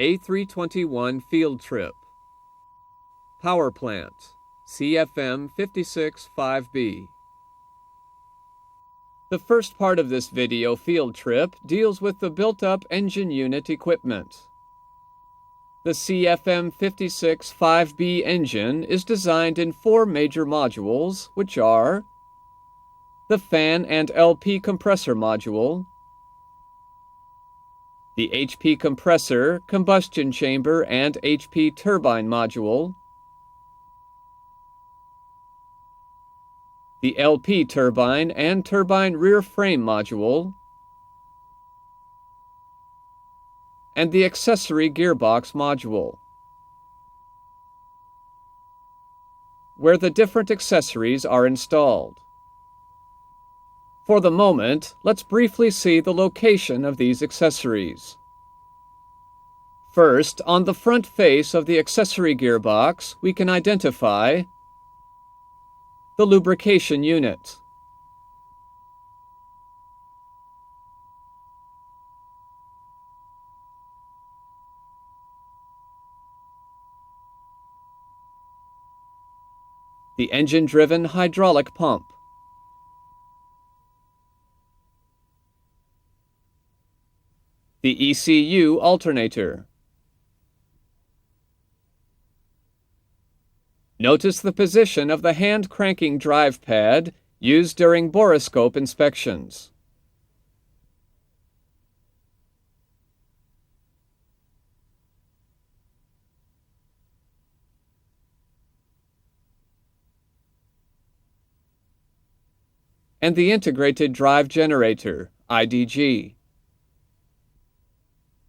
A321 field trip. Power plant, CFM 56-5B. The first part of this video field trip deals with the built-up engine unit equipment. The CFM 56-5B engine is designed in 4 major modules, which are the fan and LP compressor module, the HP compressor, combustion chamber, and HP turbine module, the LP turbine and turbine rear frame module, and the accessory gearbox module, where the different accessories are installed. For the moment, let's briefly see the location of these accessories. First, on the front face of the accessory gearbox, we can identify the lubrication unit, the engine-driven hydraulic pump, the ECU alternator. Notice the position of the hand-cranking drive pad used during borescope inspections. And the integrated drive generator, IDG.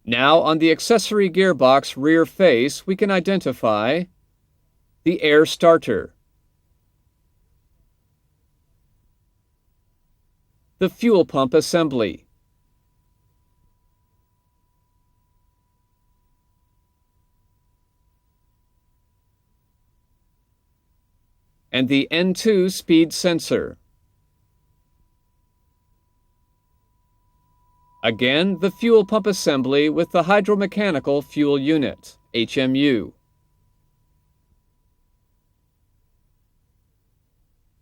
Now, on the accessory gearbox rear face, we can identify the air starter, the fuel pump assembly, and the N2 speed sensor. Again, the fuel pump assembly with the hydromechanical fuel unit, HMU.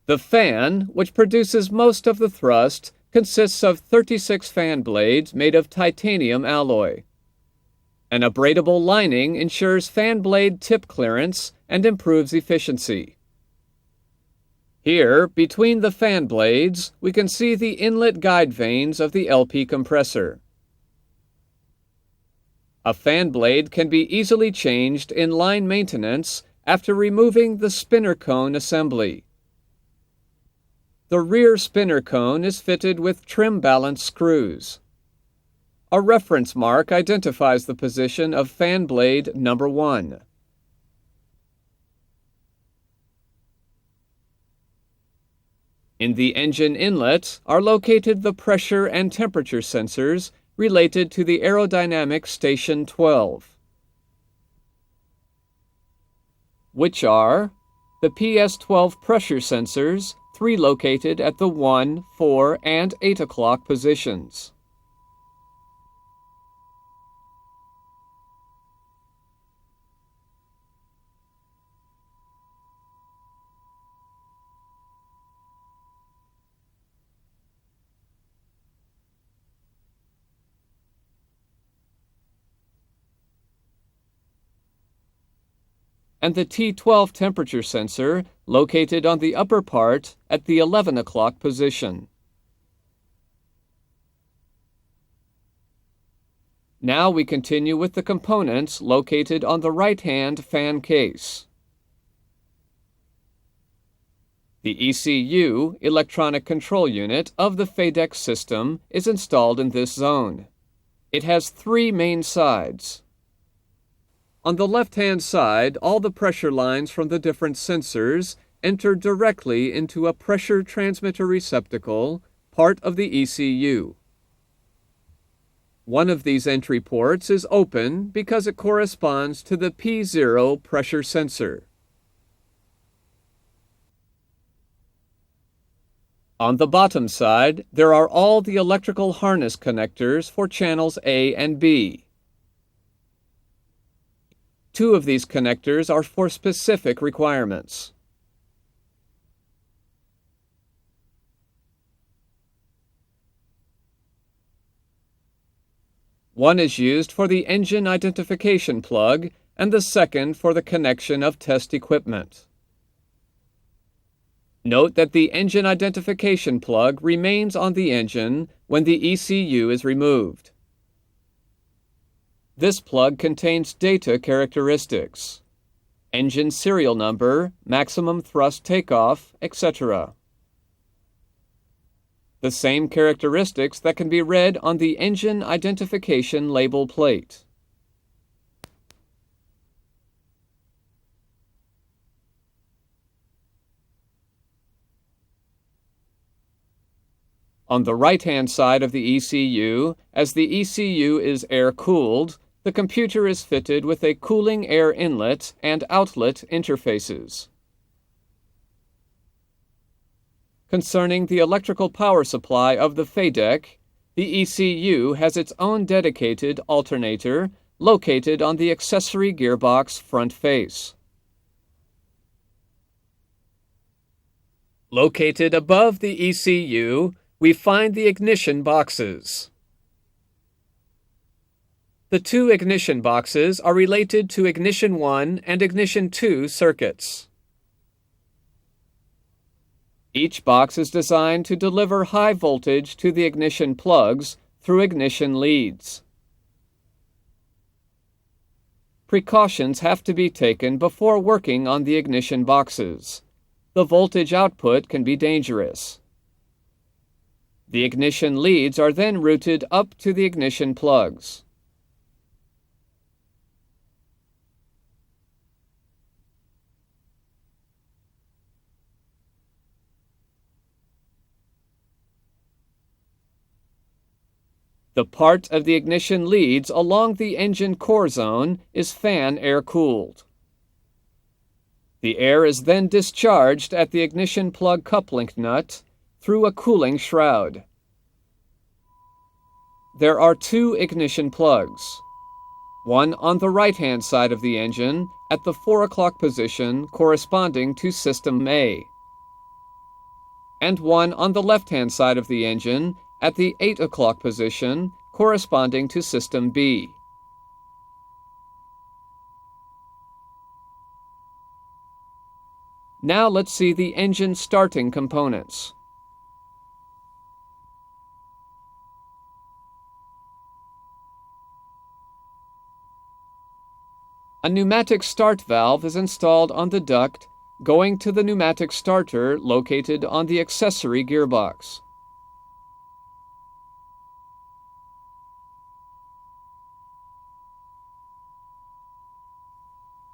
The fan, which produces most of the thrust, consists of 36 fan blades made of titanium alloy. An abradable lining ensures fan blade tip clearance and improves efficiency. Here, between the fan blades, we can see the inlet guide vanes of the LP compressor. A fan blade can be easily changed in line maintenance after removing the spinner cone assembly. The rear spinner cone is fitted with trim balance screws. A reference mark identifies the position of fan blade number 1. In the engine inlet are located the pressure and temperature sensors related to the aerodynamic station 12, which are the PS12 pressure sensors, 3 located at the 1, 4, and 8 o'clock positions. And the T12 temperature sensor located on the upper part at the 11 o'clock position. Now we continue with the components located on the right-hand fan case. The ECU, electronic control unit, of the FADEC system is installed in this zone. It has 3 main sides. On the left-hand side, all the pressure lines from the different sensors enter directly into a pressure transmitter receptacle, part of the ECU. One of these entry ports is open because it corresponds to the P0 pressure sensor. On the bottom side, there are all the electrical harness connectors for channels A and B. Two of these connectors are for specific requirements. One is used for the engine identification plug and the second for the connection of test equipment. Note that the engine identification plug remains on the engine when the ECU is removed. This plug contains data characteristics: engine serial number, maximum thrust takeoff, etc. The same characteristics that can be read on the engine identification label plate. On the right-hand side of the ECU, as the ECU is air-cooled, the computer is fitted with a cooling air inlet and outlet interfaces. Concerning the electrical power supply of the FADEC, the ECU has its own dedicated alternator located on the accessory gearbox front face. Located above the ECU, we find the ignition boxes. The two ignition boxes are related to Ignition 1 and Ignition 2 circuits. Each box is designed to deliver high voltage to the ignition plugs through ignition leads. Precautions have to be taken before working on the ignition boxes. The voltage output can be dangerous. The ignition leads are then routed up to the ignition plugs. The part of the ignition leads along the engine core zone is fan air-cooled. The air is then discharged at the ignition plug coupling nut through a cooling shroud. There are two ignition plugs, one on the right-hand side of the engine at the 4 o'clock position corresponding to System A, and one on the left-hand side of the engine at the 8 o'clock position corresponding to System B. Now let's see the engine starting components. A pneumatic start valve is installed on the duct going to the pneumatic starter located on the accessory gearbox.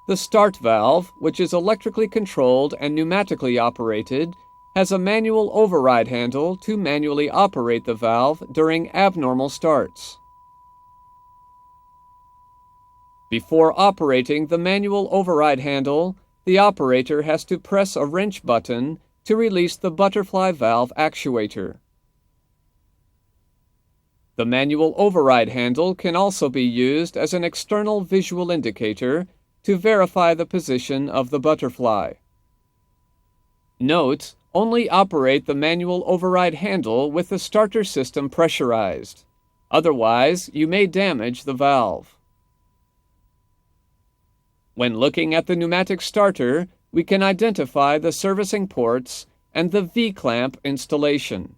The start valve, which is electrically controlled and pneumatically operated, has a manual override handle to manually operate the valve during abnormal starts. Before operating the manual override handle, the operator has to press a wrench button to release the butterfly valve actuator. The manual override handle can also be used as an external visual indicator to verify the position of the butterfly. Note, only operate the manual override handle with the starter system pressurized. Otherwise, you may damage the valve. When looking at the pneumatic starter, we can identify the servicing ports and the V-clamp installation.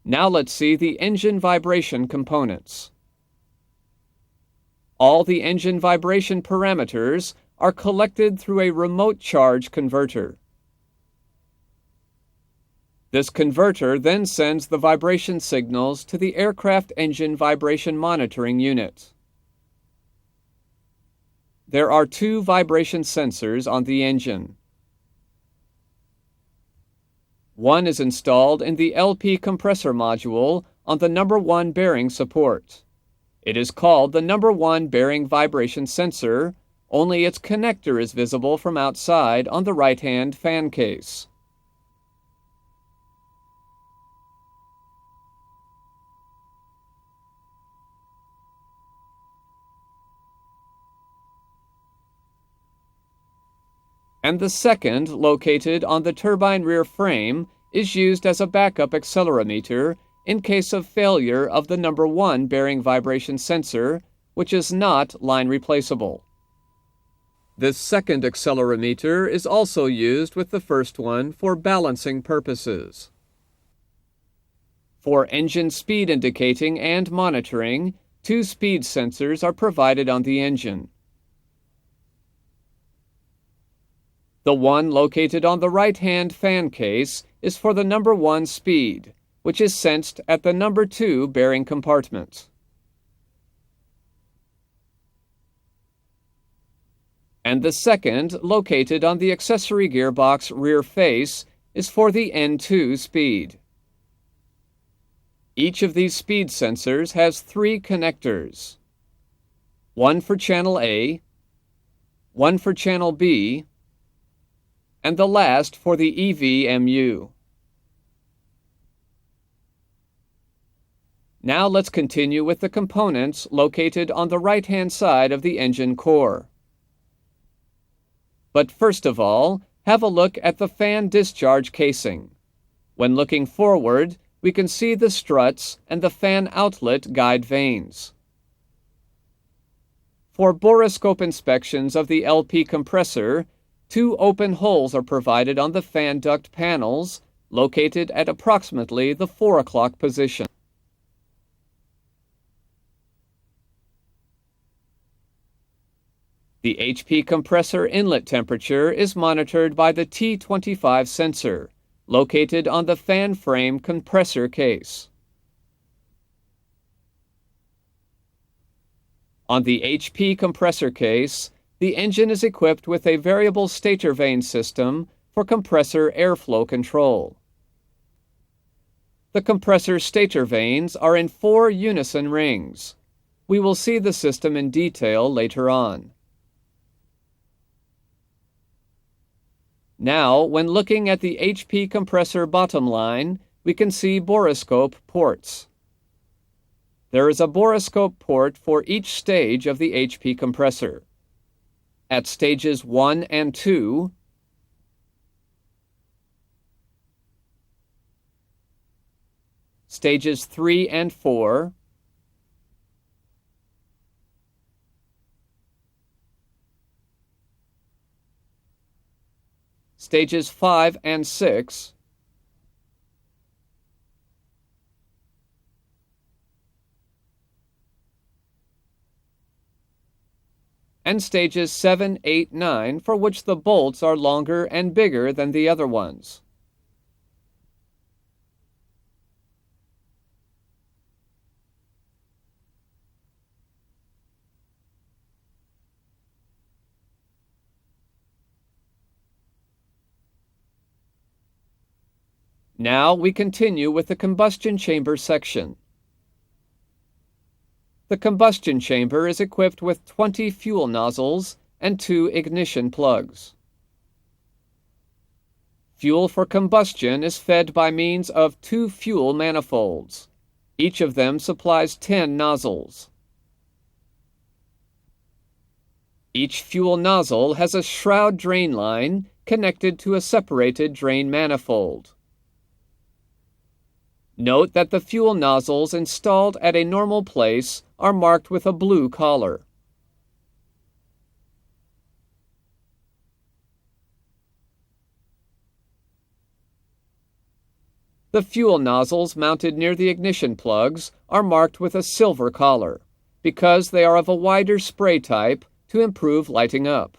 Now let's see the engine vibration components. All the engine vibration parameters are collected through a remote charge converter. This converter then sends the vibration signals to the aircraft engine vibration monitoring unit. There are two vibration sensors on the engine. One is installed in the LP compressor module on the number 1 bearing support. It is called the number 1 bearing vibration sensor, only its connector is visible from outside on the right-hand fan case. and the second, located on the turbine rear frame, is used as a backup accelerometer in case of failure of the number 1 bearing vibration sensor, which is not line replaceable. This second accelerometer is also used with the first one for balancing purposes. For engine speed indicating and monitoring, 2 speed sensors are provided on the engine. The one located on the right-hand fan case is for the number 1 speed, which is sensed at the number 2 bearing compartment. And the second, located on the accessory gearbox rear face, is for the N2 speed. Each of these speed sensors has 3 connectors. One for channel A, one for channel B, and the last for the EVMU. Now let's continue with the components located on the right-hand side of the engine core. But first of all, have a look at the fan discharge casing. When looking forward, we can see the struts and the fan outlet guide vanes. For borescope inspections of the LP compressor, 2 open holes are provided on the fan duct panels, located at approximately the 4 o'clock position. The HP compressor inlet temperature is monitored by the T25 sensor, located on the fan frame compressor case. On the HP compressor case, the engine is equipped with a variable stator vane system for compressor airflow control. The compressor stator vanes are in 4 unison rings. We will see the system in detail later on. Now, when looking at the HP compressor bottom line, we can see borescope ports. There is a borescope port for each stage of the HP compressor. At stages 1 and 2, stages 3 and 4, stages 5 and 6, and stages 7, 8, 9, for which the bolts are longer and bigger than the other ones. Now we continue with the combustion chamber section. The combustion chamber is equipped with 20 fuel nozzles and 2 ignition plugs. Fuel for combustion is fed by means of 2 fuel manifolds. Each of them supplies 10 nozzles. Each fuel nozzle has a shroud drain line connected to a separated drain manifold. Note that the fuel nozzles installed at a normal place are marked with a blue collar. The fuel nozzles mounted near the ignition plugs are marked with a silver collar, because they are of a wider spray type to improve lighting up.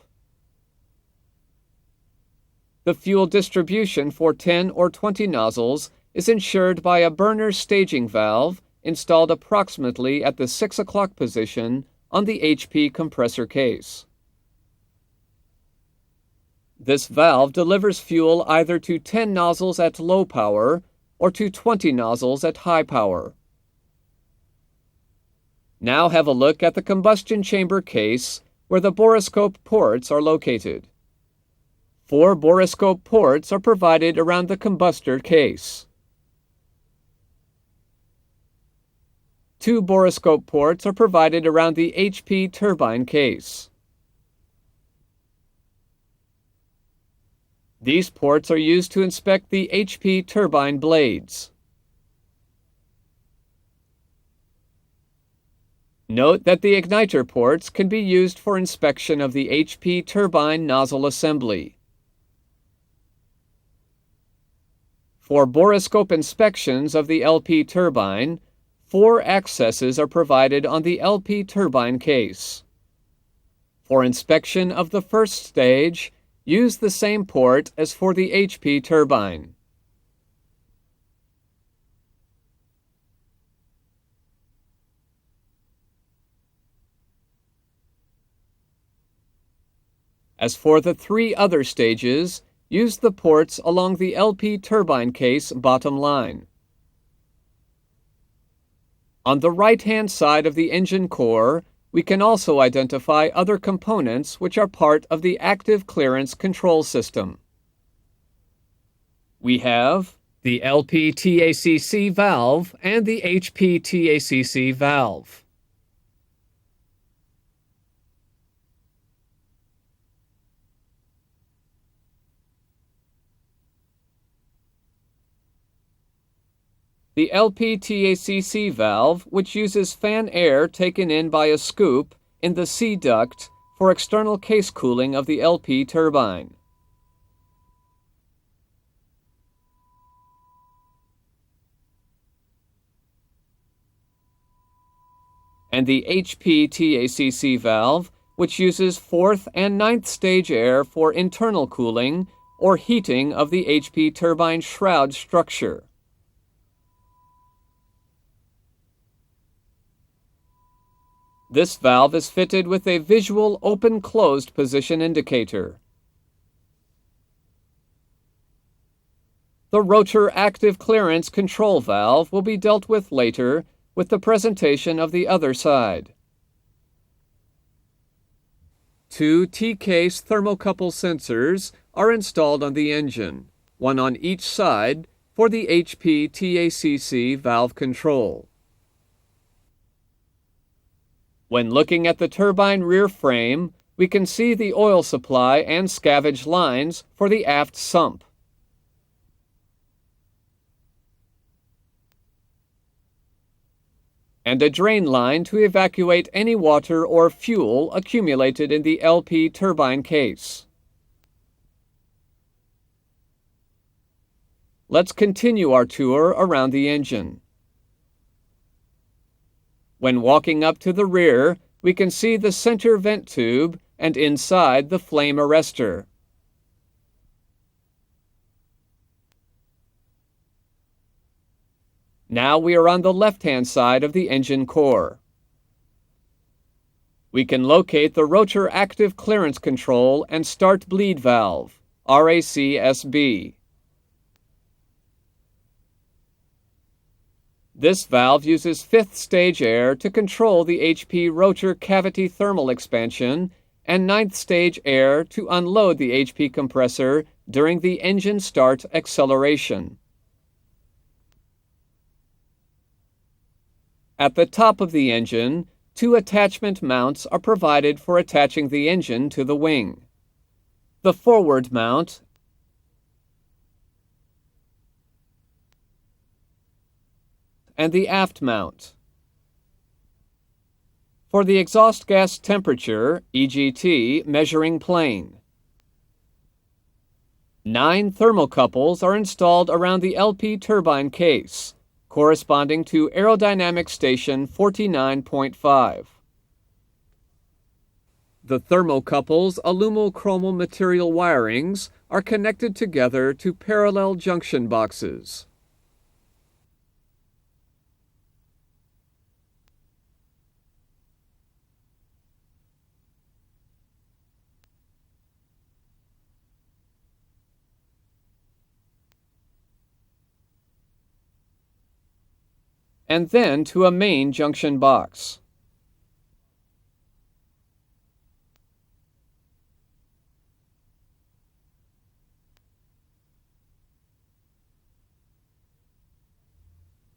The fuel distribution for 10 or 20 nozzles is ensured by a burner staging valve installed approximately at the 6 o'clock position on the HP compressor case. This valve delivers fuel either to 10 nozzles at low power or to 20 nozzles at high power. Now have a look at the combustion chamber case where the borescope ports are located. 4 borescope ports are provided around the combustor case. 2 borescope ports are provided around the HP turbine case. These ports are used to inspect the HP turbine blades. Note that the igniter ports can be used for inspection of the HP turbine nozzle assembly. For borescope inspections of the LP turbine, 4 accesses are provided on the LP turbine case. For inspection of the first stage, use the same port as for the HP turbine. As for the 3 other stages, use the ports along the LP turbine case bottom line. On the right-hand side of the engine core, we can also identify other components which are part of the active clearance control system. We have the LP-TACC valve and the HP-TACC valve. The LP-TACC valve, which uses fan air taken in by a scoop in the C duct for external case cooling of the LP turbine. And the HP-TACC valve, which uses 4th and 9th stage air for internal cooling or heating of the HP turbine shroud structure. This valve is fitted with a visual open-closed position indicator. The rotor active clearance control valve will be dealt with later with the presentation of the other side. 2 T-case thermocouple sensors are installed on the engine, one on each side for the HP-TACC valve control. When looking at the turbine rear frame, we can see the oil supply and scavenge lines for the aft sump. And a drain line to evacuate any water or fuel accumulated in the LP turbine case. Let's continue our tour around the engine. When walking up to the rear, we can see the center vent tube and inside the flame arrestor. Now we are on the left-hand side of the engine core. We can locate the rotor active clearance control and start bleed valve, RACSB. This valve uses 5th stage air to control the HP rotor cavity thermal expansion and 9th stage air to unload the HP compressor during the engine start acceleration. At the top of the engine, 2 attachment mounts are provided for attaching the engine to the wing. The forward mount and the aft mount. For the exhaust gas temperature, EGT, measuring plane. 9 thermocouples are installed around the LP turbine case, corresponding to aerodynamic station 49.5. The thermocouple's alumochromal material wirings are connected together to parallel junction boxes. And then to a main junction box.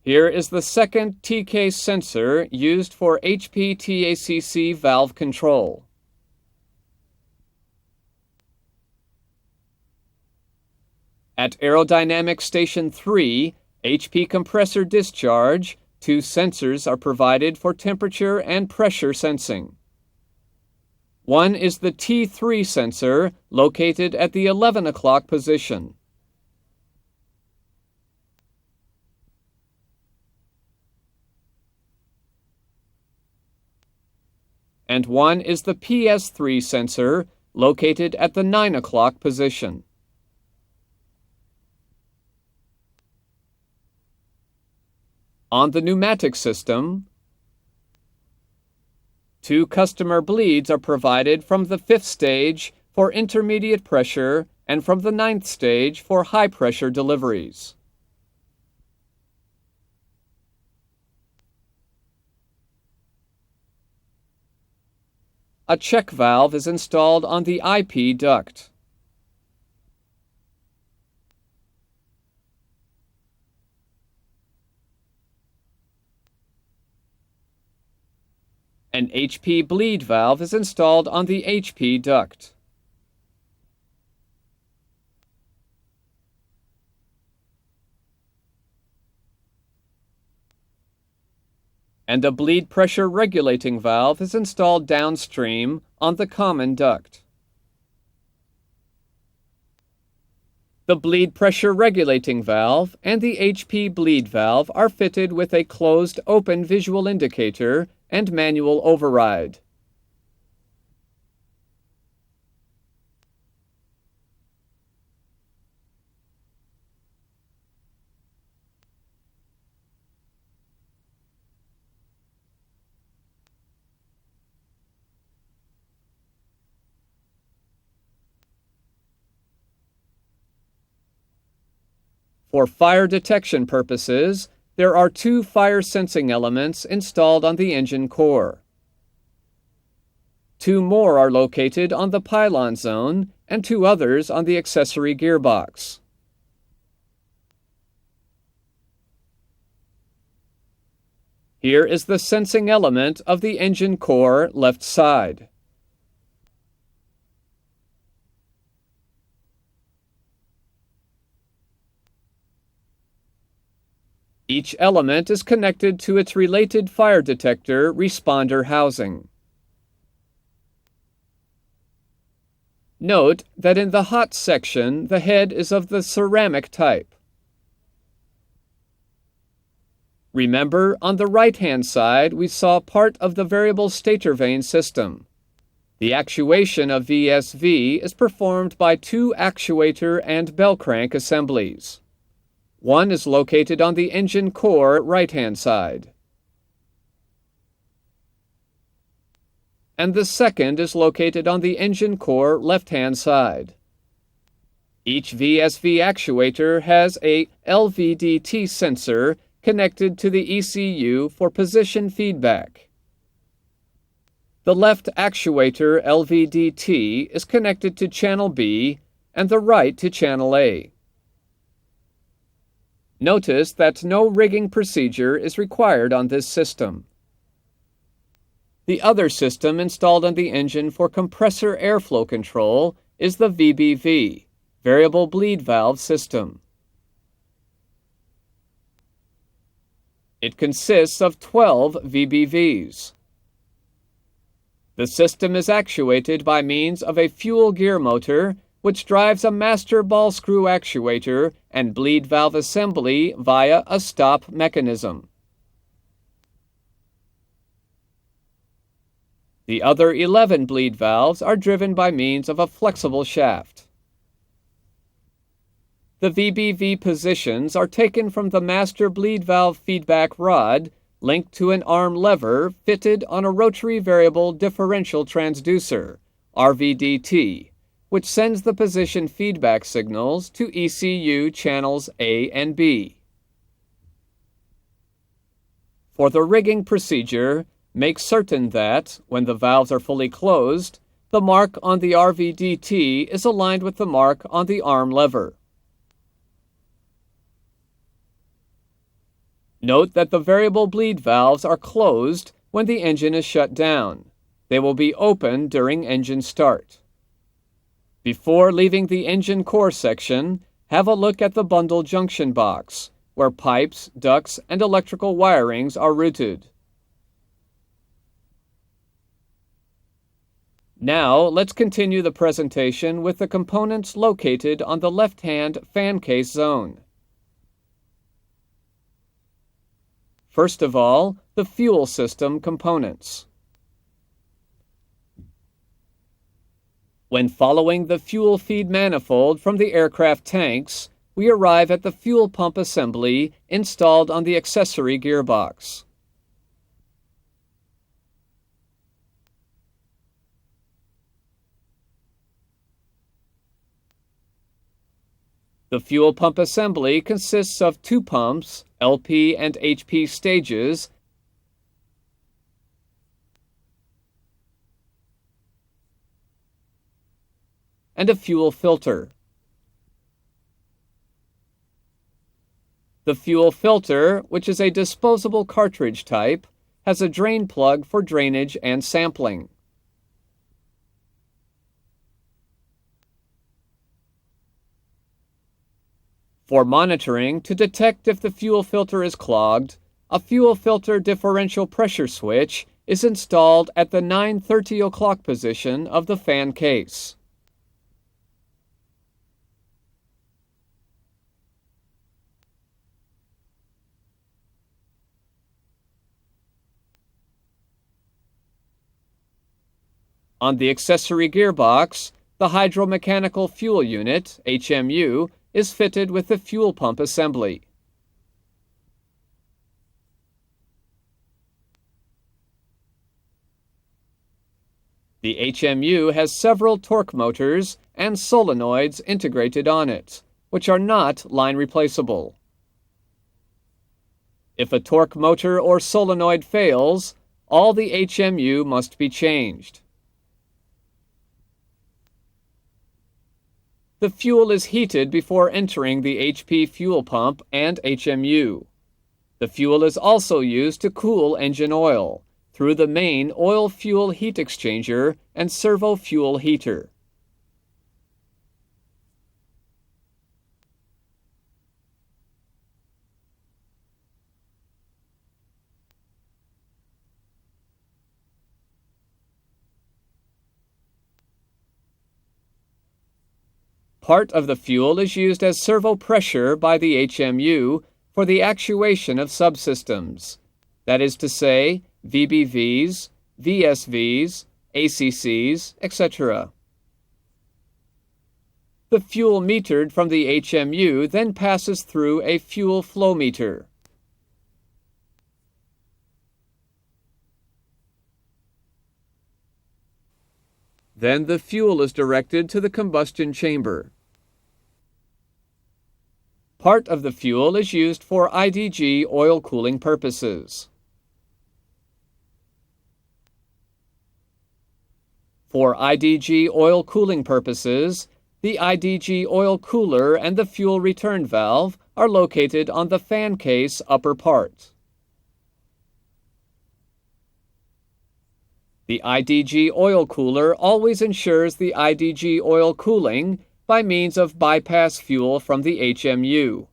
Here is the second T-case sensor used for HP-TACC valve control. At Aerodynamic Station 3, HP compressor discharge, 2 sensors are provided for temperature and pressure sensing. One is the T3 sensor, located at the 11 o'clock position. And one is the PS3 sensor, located at the 9 o'clock position. On the pneumatic system, 2 customer bleeds are provided from the 5th stage for intermediate pressure and from the 9th stage for high pressure deliveries. A check valve is installed on the IP duct. An HP bleed valve is installed on the HP duct. And a bleed pressure regulating valve is installed downstream on the common duct. The bleed pressure regulating valve and the HP bleed valve are fitted with a closed-open visual indicator and manual override. For fire detection purposes, there are 2 fire sensing elements installed on the engine core. 2 more are located on the pylon zone and 2 others on the accessory gearbox. Here is the sensing element of the engine core left side. Each element is connected to its related fire detector responder housing. Note that in the hot section, the head is of the ceramic type. Remember, on the right-hand side, we saw part of the variable stator vane system. The actuation of VSV is performed by 2 actuator and bell crank assemblies. One is located on the engine core right-hand side, and the second is located on the engine core left-hand side. Each VSV actuator has a LVDT sensor connected to the ECU for position feedback. The left actuator LVDT is connected to channel B and the right to channel A. Notice that no rigging procedure is required on this system. The other system installed on the engine for compressor airflow control is the VBV, Variable Bleed Valve System. It consists of 12 VBVs. The system is actuated by means of a fuel gear motor which drives a master ball screw actuator and bleed valve assembly via a stop mechanism. The other 11 bleed valves are driven by means of a flexible shaft. The VBV positions are taken from the master bleed valve feedback rod linked to an arm lever fitted on a rotary variable differential transducer, RVDT, which sends the position feedback signals to ECU channels A and B. For the rigging procedure, make certain that, when the valves are fully closed, the mark on the RVDT is aligned with the mark on the arm lever. Note that the variable bleed valves are closed when the engine is shut down. They will be open during engine start. Before leaving the engine core section, have a look at the bundle junction box, where pipes, ducts, and electrical wirings are routed. Now, let's continue the presentation with the components located on the left-hand fan case zone. First of all, the fuel system components. When following the fuel feed manifold from the aircraft tanks, we arrive at the fuel pump assembly installed on the accessory gearbox. The fuel pump assembly consists of two pumps, LP and HP stages, and a fuel filter. The fuel filter, which is a disposable cartridge type, has a drain plug for drainage and sampling. For monitoring to detect if the fuel filter is clogged, a fuel filter differential pressure switch is installed at the 9:30 o'clock position of the fan case. On the accessory gearbox, the hydromechanical fuel unit, HMU, is fitted with the fuel pump assembly. The HMU has several torque motors and solenoids integrated on it, which are not line replaceable. If a torque motor or solenoid fails, all the HMU must be changed. The fuel is heated before entering the HP fuel pump and HMU. The fuel is also used to cool engine oil through the main oil-fuel heat exchanger and servo fuel heater. Part of the fuel is used as servo pressure by the HMU for the actuation of subsystems, that is to say, VBVs, VSVs, ACCs, etc. The fuel metered from the HMU then passes through a fuel flow meter. Then the fuel is directed to the combustion chamber. Part of the fuel is used for IDG oil cooling purposes. For IDG oil cooling purposes, the IDG oil cooler and the fuel return valve are located on the fan case upper part. The IDG oil cooler always ensures the IDG oil cooling by means of bypass fuel from the HMU.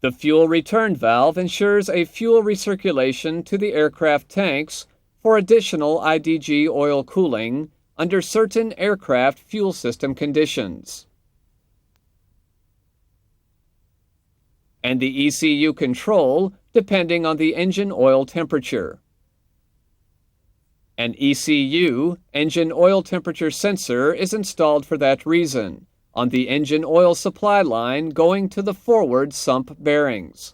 The fuel return valve ensures a fuel recirculation to the aircraft tanks for additional IDG oil cooling under certain aircraft fuel system conditions. And the ECU control depending on the engine oil temperature. An ECU, engine oil temperature sensor, is installed for that reason on the engine oil supply line going to the forward sump bearings.